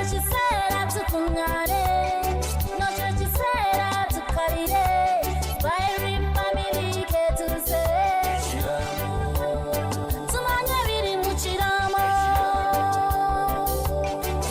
kiseera tukungane nokyo kiseera tukalire Bairi family ketuse tumanye biri mu kiramo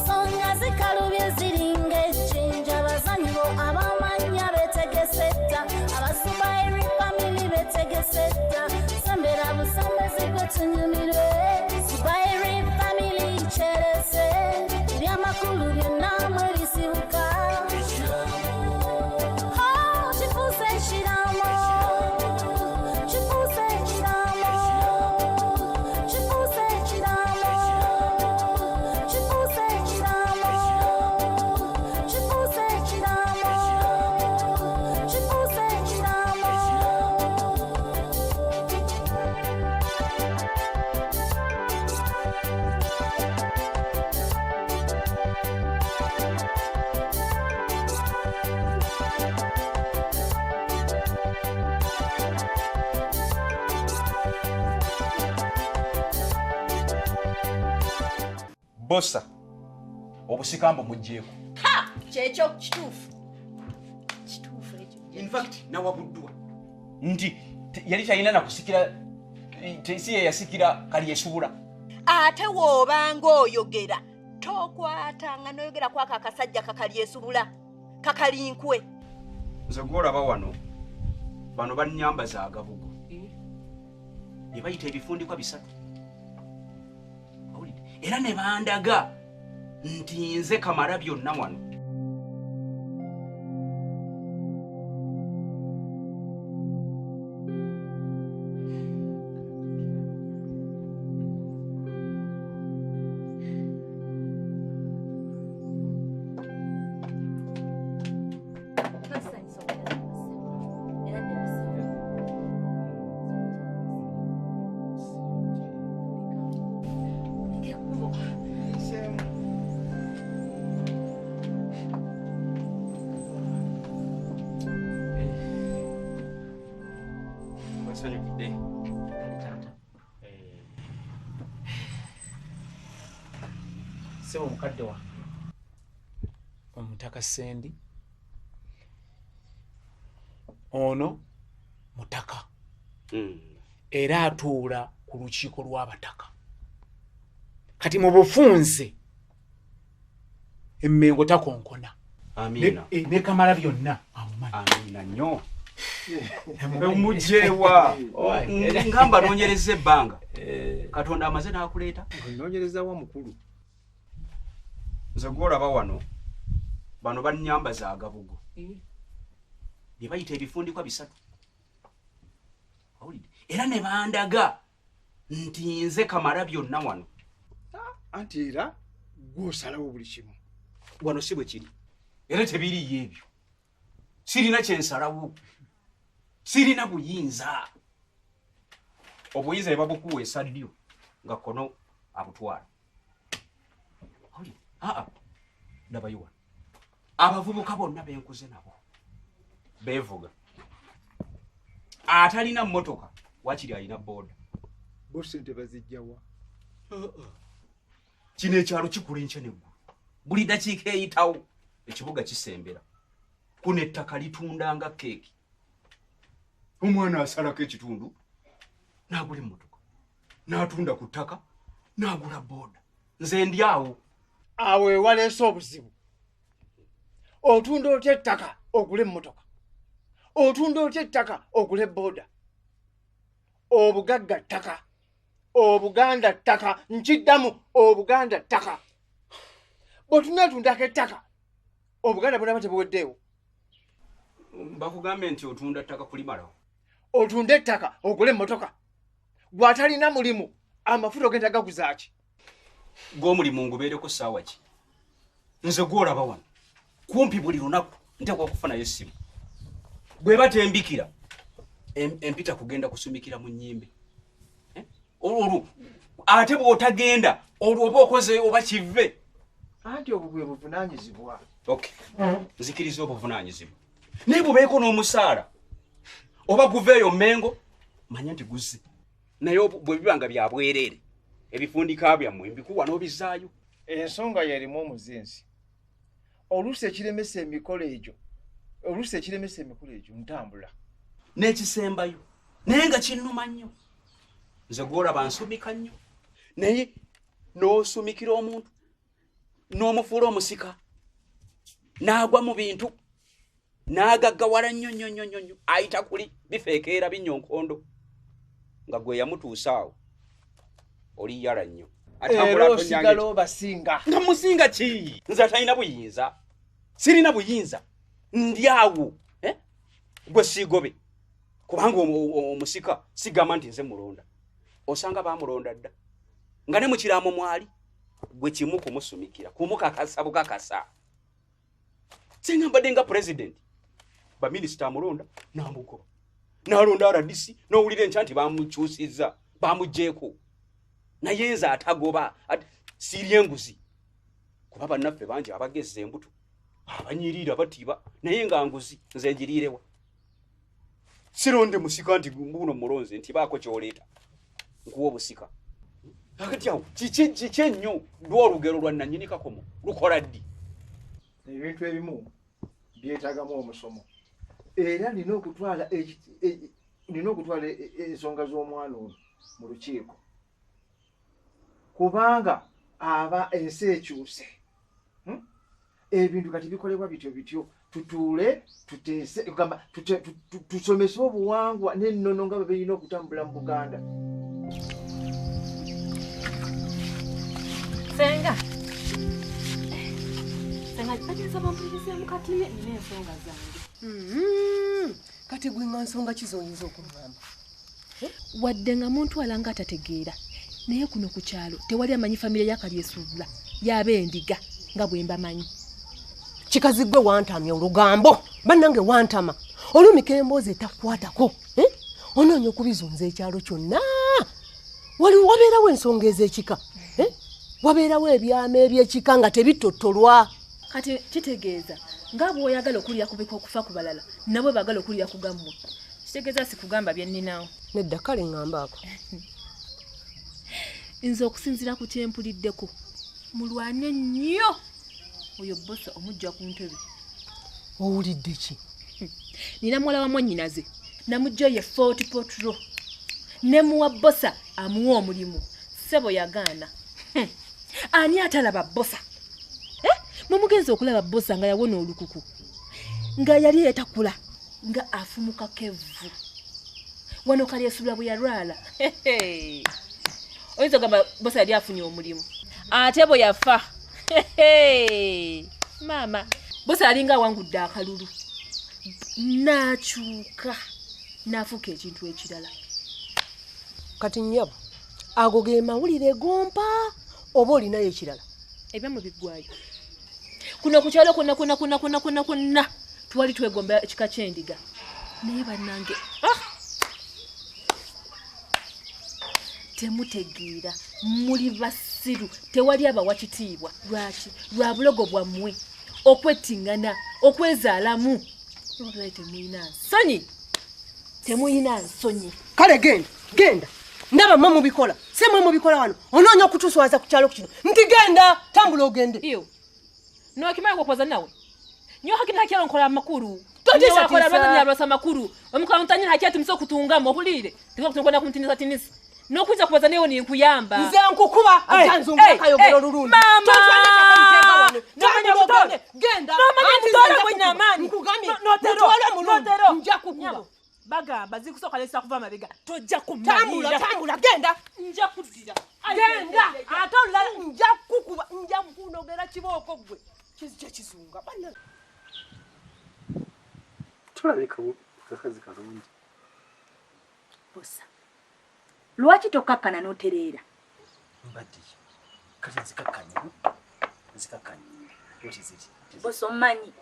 songa zikalubye ziringa ejjinja abazanyi bo abamanya betegesetta abasubairi family betegesetta sembera busembezi gwe tunyumirwe Bairi family cherese ebyamakulu byonna mwe bisibuka Bossa obusikambo mujjeeko ha kyekyo kituufu ekyo in fact nawabuddwa nti yali talina nakusikira si ye yasikira kali yesubula ate woobanga oyogera tokwatanga noyogera kwako akasajja kakali esubula kakalinkwe nze gwolaba wano bano bannyambaza agabugo ne bayita ebifundikwa bisatu era ne bandaga nti nze kamala byonna wano Sebo mukadde wa omutaka Sendi ono mutaka era atuula ku lukiiko lw'abataka kati mu bufunze emmengo takonkona amina ne kamala byonna amina nnyo omujjeewa ngamba noonyereza ebbanga katonda amaze n'akuleeta noonyereza wa mukulu nze gwolaba wano bano bannyambaza agabugo bye bayita ebifundikwa bisatu era ne bandaga nti nze kamala byonna wano anti era gw'osalawo buli kimu wano si bwe kiri era tebiriyo ebyo sirina kyensalawo sirina buyinza obuyinza bwe babukuweesa ddyo nga kono abutwala ndabayo wano abavubuka bonna benkuze nabo beevuga atalina mmotoka wakiri alina booda bo sente bazijjawa kino ekyalo kikula enkya neggulu buli dakiika eyitawo ekibuga kisembera kuno ettaka litunda nga keeki omwana asalako ekitundu n'agula emmotoka n'atunda ku ttaka n'agula booda nze ndi awo awo ewaleese obuzibu otunda otya ettaka ogule emmotoka otunda otya ettaka ogule booda obugagga ttaka obuganda ttaka nkiddamu obuganda ttaka bw'otunaatundako ettaka obuganda bwonaba tebuweddeewo bakugambe nti otunda ttaka kulimalawo otunda ettaka ogule emmotoka gwatalina mulimu amafuta ogenda gaguzaaki gw'omulimu ngubeereko ssaawa ki nze gwolaba wano kumpi buli lunaku nteekwa okufunayo essimu bwe batembikira empita kugenda kusumikira mu nnyimbe olwo ate bw'otagenda olwo oba okoze oba kive anti obwo bwe buvunaanyizibwa okay nzikiriza obuvunaanyizibwa naye bubeeko n'omusaala oba guveeyo mmengo manya nti guzze naye bwe biba nga bya bwereere ebifundika byammwe mbikuwa n'obizaayo ensonga yerimu omuzinzi oluusi ekiremesa emikolo egyo ntambula n'ekisembayo naye nga kinnuma nnyo nze gwolaba nsumika nnyo naye n'osumikira omuntu n'omufuula omusika n'agwa mu bintu n'agaggawala nnyo ayita kuli bifeekeera binyonkondo nga gwe yamutuusaawo oli yala nnyo era osigala obasinga nga musinga ki nze atalina buyinza sirina buyinza ndyawo gwe siigobe kubanga omusika sigamba nti nze mulonda osanga bamulonda dda nga ne mukiraamo mwali gwe kimu kumusumikira kumukakasa bukakasa singa mbadde nga president baminisita amulonda n'amugoba n'alonda RDC n'owulira enkya nti bamukyusizza bamugjeeko naye nze atagoba sirya enguzi kuba bannaffe bangi abagezza embuto abanyiriira batiba naye nga nguzi nze njiriirewa sironde musika nti mbuno mulonze nti baako kyoleeta nkuwa obusika akati awo kiki ennyo lw'olugero lwa nannyini kakomo lukola ddi ebintu ebimu byetaagamu omusomo era nina okutwala ensonga z'omwana ono mu lukiiko kubanga aba ensi ekyuse ebintu kati bikolebwa bityo tutuule tuteese kugamba tusomese obuwangwa n'ennono nga bwe birina okutambula mu Buganda. Senga bageza bampulirizeemu kati nina ensonga zange. Kati gwe nga nsonga kizoyinza okungamba wadde nga muntu alanga atategeera naye kuno ku kyalo tewali amanyi famire ya Kalyesuubula y'abendiga nga bwe mbamanyi. Kikazi gwe wantamya olugambo bannange wantama olumika emboozi etakwatako onoonya okubizunza ekyalo kyonna wabeerawo ensonga ez'ekika wabeerawo ebyama eby'ekika nga tebitottolwa. Kati kitegeeza nga bw'oyagala okulira kubika okufa ku balala nabwe baagala okulira kugammwe. Kitegeeza sikugamba bye nninawo. Nedda kale ŋŋambaako. Nze okusinziira ku kyempuliddeko mulwane nnyo oyo bosa omujja ku ntebe. Owulidde ki? Nina muwala wa mwannyinaze namujja ye Fort Potro ne muwa bosa amuwa omulimu ssebo yagaana. Ani atalaba bosa? Mumugenzi okulaba bosa nga yawona olukuku nga yali etakula nga afumuka kevu wano Kalyesuubula bwe yalwala oyinza ogamba bosa yali afunye omulimu ate bwe yafa maama bosa yalinga awangudde akalulu n'akyuka n'afuuka ekintu ekirala. Kati nnyabo ago ge mawulire gompa oba olinayo ekirala? Ebyamu biggwayo kuno ku kyalo konna twali twegomba ekika ky'endiga naye bannange temutegeera muli basiru tewali abawa kitiibwa. Lwaki? Lwa bulogo bwammwe okwettingana okwezaalamu. Temuyina nsonyi. Kale genda ndaba mwe mubikola si mwe mubikola wano onoonya okutuswaza ku kyalo kino nti genda tambula ogende. Iyo nokimaye okwaza nawe nyo hakina hakyalo nkola amakuru Totisa tisa makuru omukola mutanyira hakyati mso kutungamo ohulire tiko kutungana kumtinisa tinisi nokuza kubaza neyo ni nkuyamba nze nkukuba atanzu ngakayogero lulundu genda mutwala bwenyamani notero nja kukuba bagamba zikusoka lesa kuva mabega tojja kumanya tambula genda nja kudira genda atola nja kukuba nja mkunogera kiboko gwe kizija kizunga bana tulabika kakazi kalungi bosa lwaki tokakkana n'otereera mbadde kati nzikakkanya otiziti bosa omanyi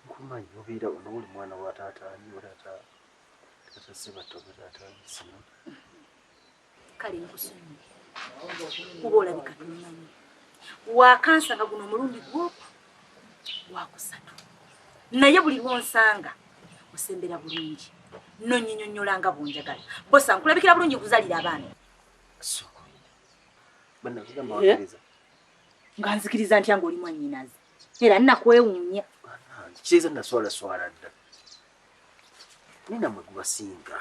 nkumanyi obeera onooli mwana wa taataani olata sebato bataataani sino kale nkusonyiye kuba olabika tomanyi wakansanga guno omulundi gwoku wakusatu naye buli lwonsanga osembera bulungi nonyinyonyolanga bunjagala bosa nkulabikira bulungi kuzalira abaana soko bana kugamba wakiriza nga nzikiriza ntya ng'oli mwannyinaze era nnakwewuunya. Kitegeeza naswala dda. Nina mwe gubasinga.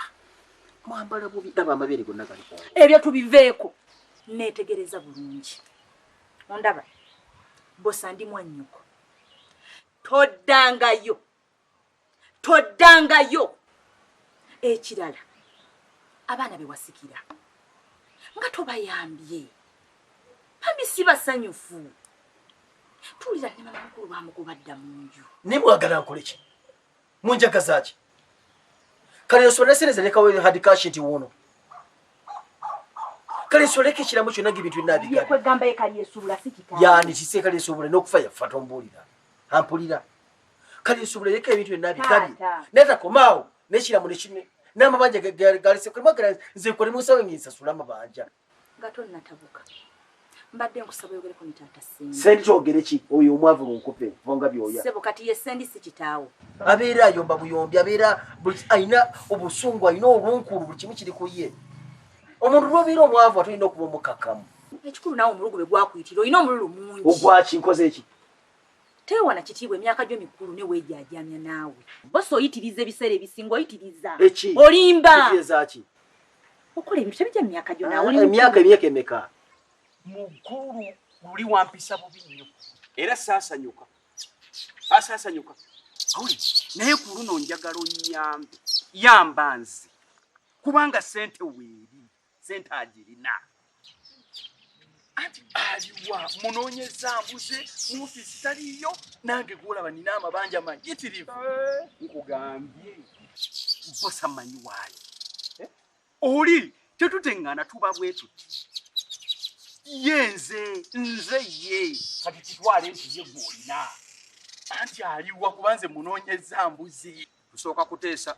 Mwambala bubi laba amabeere gonna gali kongo. Ebyo tubiveeko. Neetegereza bulungi. Ondaba, bosa ndi mwannyuko. Toddangayo. Ekirala, abaana be wasikira nga tobayambye. Bambi si basanyufu. Tuulira ne mama mukulu bamugobadda mu nju. Ne mwagala nkole ki? Munjagaza ki? Kale nsole sereza ne kawe hadi kashi nti wono. Kale nsole ekiramu kyonna ng'ebintu binnabigabi. Yekwegamba ye kali esuubula si kitaawe. Yani kise kale esuubula n'okufa yafa tombulira. Ampulira. Kale esuubula yeka ebintu binnabigabi. Neta komaawo n'ekiramu ne kimwe. N'amabanja galise kwemagala nze kole musawe ngisasula amabanja. Nga tonnatabuka. Mbadde nkusaba yogereko ne taata Sendi. Sendi kyogere ki? Oyo omwavu lunkupe vonga byoya. Sebo kati ye Sendi si kitaawo. Abeera ayomba buyombi, abeera ayina obusungu, ayina olunkulu, buli kimu kiri ku ye. Omuntu lw'obeera omwavu atolina okuba omukakamu. Ekikulu naawe omulugu bwe gwakuyitira olina omululu mungi. Ogwaki nkoze eki? Teewana kitiibwa emyaka gyo mikulu ne weejaajamya naawe. Bose oyitiriza ebiseera ebisinga oyitiriza. Eki? Olimba. Kitegeeza ki? Okola ebintu tebijja mu myaka gyo naawe. Emyaka emeka. Mukulu uli wampisa bubi nnyo. Era saasanyuka. Awuli, naye ku luno njagala onnyambe. Yamba nze. Kubanga sente weeri. Sente agirina. Anti aliwa munoonyeza mbuze mu ofiisi taliyo nange gwolaba nina amabanja mayitirivu. Nkugambye. Bosa manyi waayo. Oli tetuteŋŋaana tuba bwe tuti. Nze ye kati kitwale nti ye gwolina. Anti aliwa kubanze munoonyeza mbuzi. Tusooka kuteesa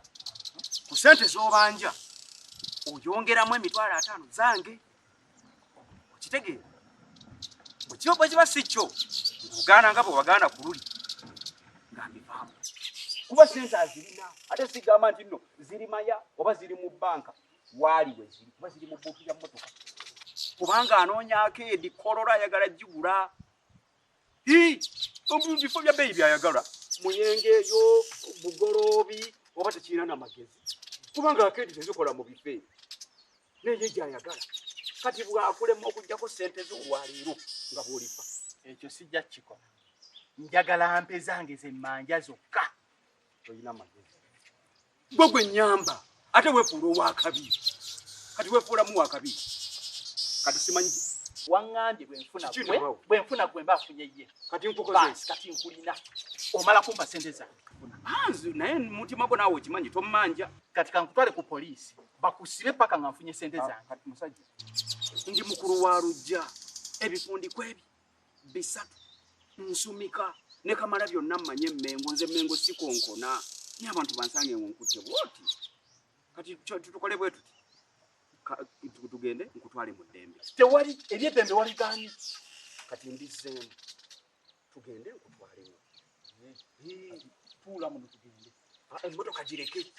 ku sente z'obanja oyongeramu emitwalo 5 zange. Okitegeera? Bwe kiba si kyo Buganda nga bwe wagaana ku luli nga mbivaamu. Kuba sente azirina ate sigamba nti nno ziri maya oba ziri mu bbanka waali we ziri kuba ziri mu bbuutu ya mmotoka. Kubanga anoonya akeedi Corolla ayagala gigula. Ebifo bya bbeeyi byayagala. Muyenge eyo, Bugoloobi, oba tekirina n'amagezi. Kubanga akeedi tezikola mu bifo ebyo. Naye gyayagala. Kati bw'akulema okuggyako ssente z'olwaleero nga bw'olifa. Ekyo sijja kukikola. Njagala mpe zange ze mmanja zokka. Toyina magezi. Gwe nnyamba ate weefuula ow'akabiri. Kati weefuulamu wakabiri. Kati simanyi waŋŋambye bwe nfuna gwe mba afunye ye. Kati nkukoze kati nkulina. Omala kumpa ssente zange. Naye mutima gwo naawe okimanyi tommanja. Kati kankutwale ku poliisi bakusibe paka nga nfunye ssente zange. Kati musajja ndi mukulu wa lujja ebifundiko ebi 3 nsumika ne kamala byonna mmanye Mmengo. Nze Mmengo sikonkona naye abantu bansange nkutte bwoti. Kati tukole bwe tuti tugende nkutwale mu ddembe. Tewali eby'eddembe waligaanyi. Kati mbizzeemu tugende nkutwalewo. Tuula muno tugende. Emmotoka gireke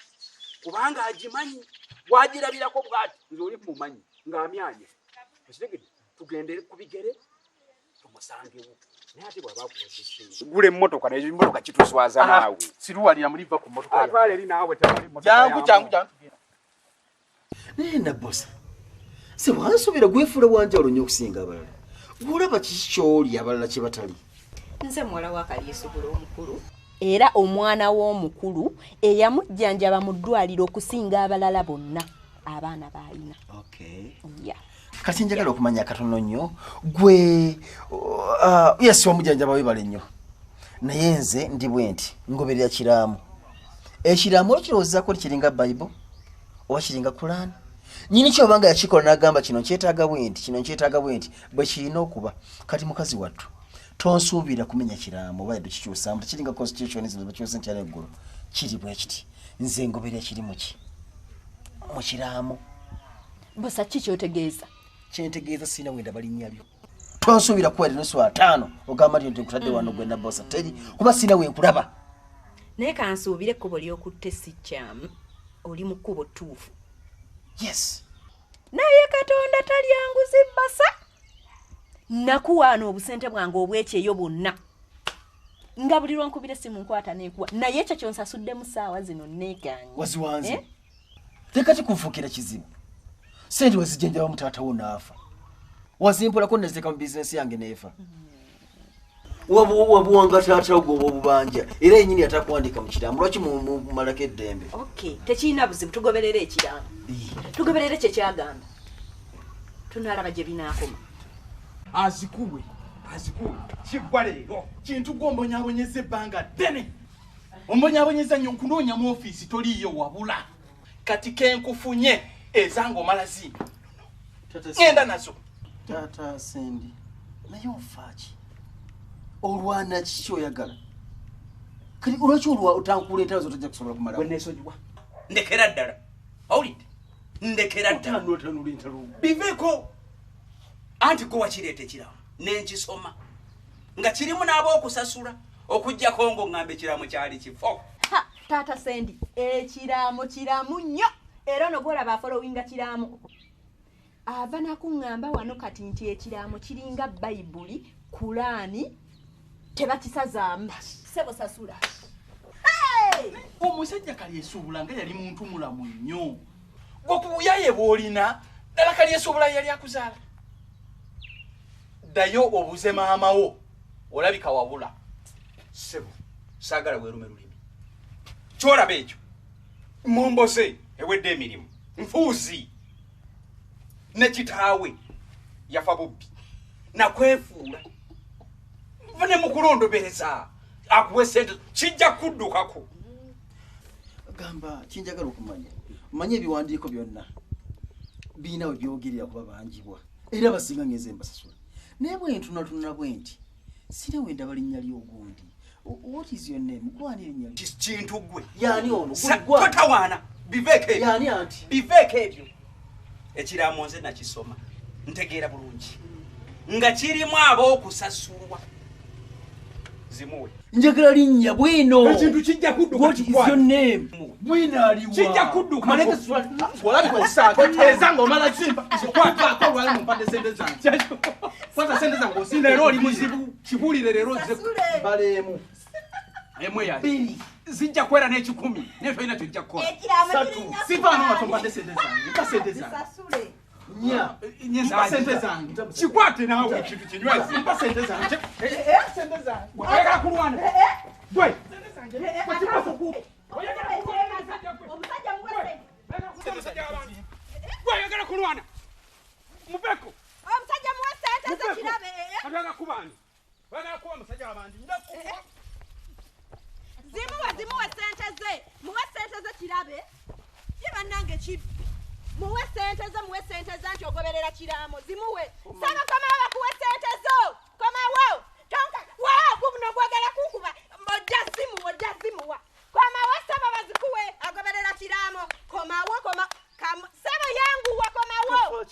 kubanga agimanyi wagirabirako bwati nze oli mumanyi ng'amyanye. Ekitegedde tugende ku bigere tumusangewo. Naye ate bw'aba akuwozese gula emmotoka naye emmotoka kituswaza naawe. Siruwalira muliva ku mmotoka. Atwale eri naawe tewali mmotoka. Jangu. Naye nabbosa se wansuubira gwefuula wanjawulo nnyo okusinga abalala. Gwolaba kiki ky'oli abalala kye batali? Nze muwala wa Kalyesuubula omukulu era omwana w'omukulu eyamujjanjaba mu ddwaliro okusinga abalala bonna abaana b'alina. Kati njagala okumanya katono nnyo gwe yasi wamujjanjaba webale nnyo naye nze ndi bwe nti ngoberera kiraamu. Ekiraamu olukirowoozaako kiringa Bayibuli oba kiringa Kulaani. Nyini kyobanga yakikola n'agamba kino nkyetaaga bwe nti bwe kirina okuba. Kati mukazi wattu tonsuubira kumenya kiraamu oba yadde kikyusaamu tekiringa constitution zino bakyusa nkyala eggulu. Kiri bwe kiti nze ngoberera kiri mu kiraamu. Bosa ki kyotegeeza? Kyentegeeza sirina wenda balinnyabyo. Tonsuubira kuwa nusu 5 ogamba nti nkutadde wano gwe nabbosa teri kuba sirina wenkulaba. Naye kansuubire ekkubo ly'okutte si kyamu. Oli mu kkubo ttuufu. Yes. Naye Katonda talyanguzi bbasa. nakuwaana obusente bwange obwekyeyo bwonna nga buli lwankubira essimu nkwata neekuwa naye ekyo kyonsasuddemu ssaawa zino neeganye waziwanze tekati kunfuukira kizibu sente wezijjanjaba mutaata wo naafa wazimpulako neziteeka mu bizinesi yange neefa wabuwanga taata gwe obubanja era yenyini atakuwandika mu kiramu lwaki mumalako eddembe okay tekirina buzibu tugoberere ekiramu tugoberere kyekyagamba tunalaba gye binaakoma azikuwe kiggwa leero kintu gw'ombonyabonyeza ebbanga ddene ombonyabonyeza nnyo nkunoonya mu ofiisi toliiyo wabula kati kenkufunye ezanga omala zimba genda nazo taata Sendi naye ofaaki olwana kiki oyagala kati olwaki otankula entalo zo tojja kusobola kumala wenesonyiwa ndekera ddala owulidde ndekera ddala biveeko anti gwe wakireeta ekiramu nenkisoma nga kirimu n'ab'okusasula okuggyako ng'oŋŋamba ekiramu kyali kifo taata Sendi ekiramu kiramu nnyo era ono gwolaba afolowinga kiramu ava nakuŋŋamba wano kati nti ekiramu kiringa bayibuli kulaani tebakisazaamu sebo sasula omusajja kalyesuubula nga yali muntu mulamu nnyo gwokubuyaye bw'olina ddala kalyesuubula yali akuzaala ddayo obuze maama wo olabika wabula sebo saagala bwerume lulimi kyolaba ekyo mumbose ewedde emirimu nfuuzi ne kitaawe yafa bubbi nakwefuula ne mukulondobereza akuwe sente kijja kuddukako gamba kinjagala okumanya manye ebiwandiiko byonna biina we byogerera kuba bangibwa era basinga ngeze mbasasula naye bwentunatunula bwe nti sina we ndaba linnya ly'ogundi what is your name gwani linnya kintu gwe yani ono totawaana biveeko ebyo yani anti biveeko ebyo ekiramu nze nakisoma ntegeera bulungi nga kirimu ab'okusasulwa zimuwe njagala linnya bwino ekintu kijja kudduka what is your name bwino aliwa kijja kudduka olabika osaaga ezanga omala zimba kwatako olwali mumpadde sente zange kwata sente zange osinda era oli muzibu kibulire leero balemu emu yali zijja kwera n'ekikumi naye tolina kyojja kukola sivaano nga tompadde sente zange mpa sente zange mpa sente zange kikwate naawe ekintu kinywezi mpa sente zange sente zange oyagala kulwana gwe oyagala kulwana mubeko omusajja muwe sente ze kirabe oyagala kubani oyagala kuba musajja wabandi zimuwe sente ze kirabe ye bannange kibi muwe sente ze nti ogoberera kiramu zimuwe saba komawo bakuwe sente zo komawo tonka waawo gubuno gwagala kukuba mojja zimuwa komawo saba bazikuwe agoberera kiramu komawo saba yanguwa komawo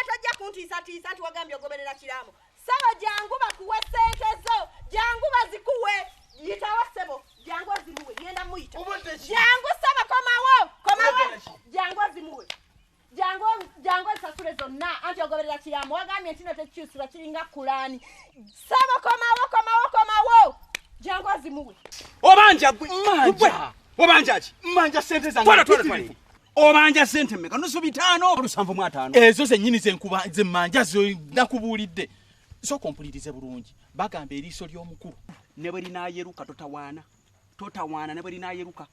tojja kuntiisatiisa nti wagambye ogoberera kiramu saba jangu bakuwe sente zo jangu bazikuwe yitawo sebo jangu zimuwe ngenda muyita jangu saba komawo jangu zimuwe jangu esasule zonna anti ogoberera kiramu wagambye nti no tekikyusibwa kiringa kulaani saba komawo jangu zimuwe obanja obanja ki mmanja sente zange obanja sente mmeka nusu 5 750 ezo zennyini ze mmanja zo nakubuulidde sooka ompulirize bulungi bagamba eriiso ly'omukulu ne bwe linaayeruka totawaana ne bwe linaayeruka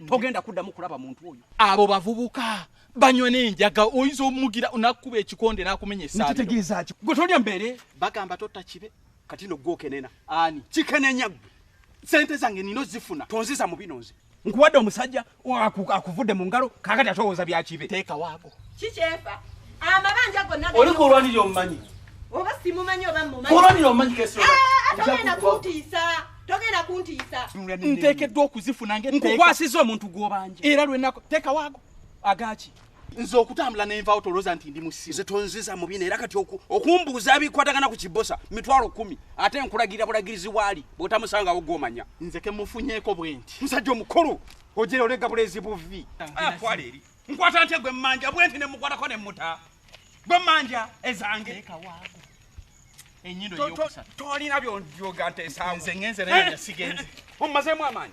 togenda kuddamu kulaba muntu oyo abo bavubuka banywa n'enjaga oyinza omugira nakuba ekikonde n'akumenya ekitegeeza ki gwe tolya mbere bagamba totta kibe kati no gwokenena ani kikenenya gwe sente zange nino zifuna tonziza mu bino nze nkuwadde omusajja akuvudde mu ngalo kakati atowooza bya kibe teeka waago kikyefa amabanja gonna oliko olwanirira omumanyi oba simumanyi oba mumanyi olwanirira omumanyi kesooka togenda kuntiisa nteekeddwa okuzifuna nkukwasiza omuntu gw'obanja era lwenako teeka waago agaki nze okutambula nenvaawo tolooza nti ndi musimu nze tonziza mu bino era kati okumbuuza abikwatagana ku kibosa 10,000 ate nkulagira bulagirizi bwali bw'otamusangawo gw'omanya nze kemufunyeeko bwe nti musajja omukulu ojera olega bulezi buvi twala eri nkwata nte gwe mmanja bwe nti ne mukwatako ne muta gwe mmanja ezange Enyindo yokusatu. Tolina byonjoga nte sawa. Nze ngenze naye sigenze. Omazemu amaanyi.